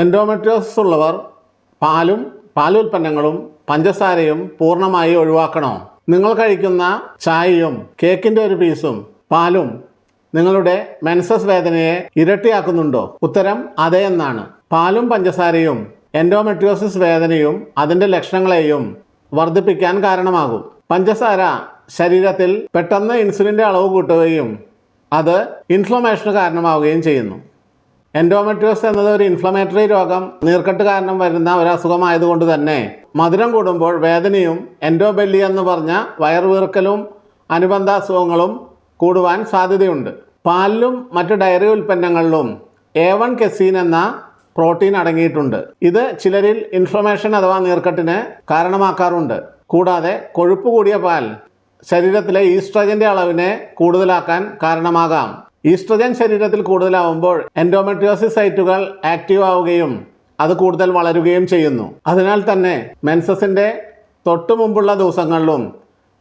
Endometriosis ഉള്ളവർ പാലും പാലുൽപ്പന്നങ്ങളും പഞ്ചസാരയും പൂർണ്ണമായി ഒഴിവാക്കണോ? നിങ്ങൾ കഴിക്കുന്ന ചായയും കേക്കിൻ്റെ ഒരു പീസും പാലും നിങ്ങളുടെ മെൻസസ് വേദനയെ ഇരട്ടിയാക്കുന്നുണ്ടോ? ഉത്തരം അതെ എന്നാണ്. പാലും പഞ്ചസാരയും എൻഡോമെട്രിയോസിസ് വേദനയും അതിൻ്റെ ലക്ഷണങ്ങളെയും വർദ്ധിപ്പിക്കാൻ കാരണമാകും. പഞ്ചസാര ശരീരത്തിൽ പെട്ടെന്ന് ഇൻസുലിൻ്റെ അളവ് കൂട്ടുകയും അത് ഇൻഫ്ലമേഷന് കാരണമാവുകയും ചെയ്യുന്നു. എൻഡോമെട്രിയോസിസ് എന്നത് ഒരു ഇൻഫ്ലമേറ്ററി രോഗം, നീർക്കെട്ട് കാരണം വരുന്ന ഒരു അസുഖമായതുകൊണ്ട് തന്നെ മധുരം കൂടുമ്പോൾ വേദനയും എൻഡോബെല്ലി എന്ന് പറഞ്ഞ വയറുവീർക്കലും അനുബന്ധ അസുഖങ്ങളും കൂടുവാൻ സാധ്യതയുണ്ട്. പാലിലും മറ്റ് ഡയറി ഉൽപ്പന്നങ്ങളിലും A1 കെസീൻ എന്ന പ്രോട്ടീൻ അടങ്ങിയിട്ടുണ്ട്. ഇത് ചിലരിൽ ഇൻഫ്ലമേഷൻ അഥവാ നീർക്കെട്ടിന് കാരണമാക്കാറുണ്ട്. കൂടാതെ കൊഴുപ്പ് കൂടിയ പാൽ ശരീരത്തിലെ ഈസ്ട്രജൻ്റെ അളവിനെ കൂടുതലാക്കാൻ കാരണമാകാം. ഈസ്ട്രജൻ ശരീരത്തിൽ കൂടുതലാവുമ്പോൾ എൻഡോമെട്രിയോസിസ് സൈറ്റുകൾ ആക്റ്റീവ് ആവുകയും അത് കൂടുതൽ വളരുകയും ചെയ്യുന്നു. അതിനാൽ തന്നെ മെൻസസിൻ്റെ തൊട്ടു മുമ്പുള്ള ദിവസങ്ങളിലും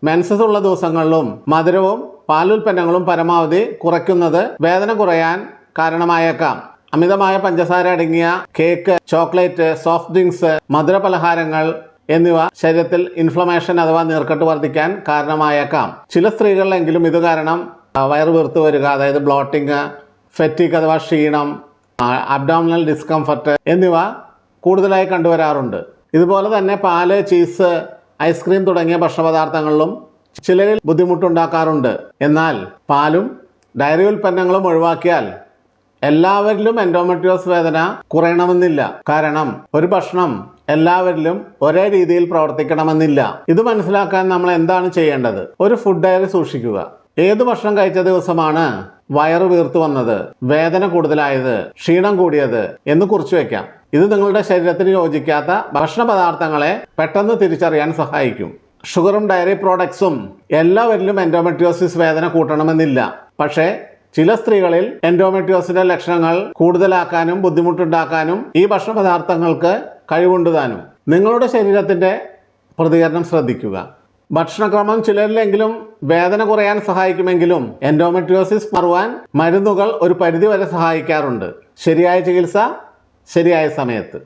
മെൻസസ് ഉള്ള ദിവസങ്ങളിലും മധുരവും പാലുൽപ്പന്നങ്ങളും പരമാവധി കുറയ്ക്കുന്നത് വേദന കുറയാൻ കാരണമായേക്കാം. അമിതമായ പഞ്ചസാര അടങ്ങിയ കേക്ക്, ചോക്ലേറ്റ്, സോഫ്റ്റ് ഡ്രിങ്ക്സ്, മധുരപലഹാരങ്ങൾ എന്നിവ ശരീരത്തിൽ ഇൻഫ്ലമേഷൻ അഥവാ നീർക്കെട്ട് വർദ്ധിക്കാൻ കാരണമായേക്കാം. ചില സ്ത്രീകളിലെങ്കിലും ഇത് കാരണം വയറ് വീർത്ത് വരിക, അതായത് ബ്ലോട്ടിങ്, ഫെറ്റിക് അഥവാ ക്ഷീണം, അബ്ഡോമിനൽ ഡിസ്കംഫർട്ട് എന്നിവ കൂടുതലായി കണ്ടുവരാറുണ്ട്. ഇതുപോലെ തന്നെ പാല്, ചീസ്, ഐസ്ക്രീം തുടങ്ങിയ ഭക്ഷണപദാർത്ഥങ്ങളിലും ചിലരിൽ ബുദ്ധിമുട്ടുണ്ടാക്കാറുണ്ട്. എന്നാൽ പാലും ഡയറി ഉൽപ്പന്നങ്ങളും ഒഴിവാക്കിയാൽ എല്ലാവരിലും എൻഡോമെട്രിയോസിസ് വേദന കുറയണമെന്നില്ല. കാരണം ഒരു ഭക്ഷണം എല്ലാവരിലും ഒരേ രീതിയിൽ പ്രവർത്തിക്കണമെന്നില്ല. ഇത് മനസ്സിലാക്കാൻ നമ്മൾ എന്താണ് ചെയ്യേണ്ടത്? ഒരു ഫുഡ് ഡയറി സൂക്ഷിക്കുക. ഏത് ഭക്ഷണം കഴിച്ച ദിവസമാണ് വയറ് വീർത്തു വന്നത്, വേദന കൂടുതലായത്, ക്ഷീണം കൂടിയത് എന്ന് കുറിച്ച് വയ്ക്കാം. ഇത് നിങ്ങളുടെ ശരീരത്തിന് യോജിക്കാത്ത ഭക്ഷണ പദാർത്ഥങ്ങളെ പെട്ടെന്ന് തിരിച്ചറിയാൻ സഹായിക്കും. ഷുഗറും ഡയറി പ്രോഡക്ട്സും എല്ലാവരിലും എൻഡോമെട്രിയോസിസ് വേദന കൂട്ടണമെന്നില്ല. പക്ഷേ ചില സ്ത്രീകളിൽ എൻഡോമെട്രിയോസിന്റെ ലക്ഷണങ്ങൾ കൂടുതലാക്കാനും ബുദ്ധിമുട്ടുണ്ടാക്കാനും ഈ ഭക്ഷണ പദാർത്ഥങ്ങൾക്ക് കഴിവുണ്ടുതാനും. നിങ്ങളുടെ ശരീരത്തിന്റെ പ്രതികരണം ശ്രദ്ധിക്കുക. ഭക്ഷണക്രമം ചിലരിലെങ്കിലും വേദന കുറയാൻ സഹായിക്കുമെങ്കിലും എൻഡോമെട്രിയോസിസ് മാറുവാൻ മരുന്നുകൾ ഒരു പരിധിവരെ സഹായിക്കാറുണ്ട്. ശരിയായ ചികിത്സ ശരിയായ സമയത്ത്.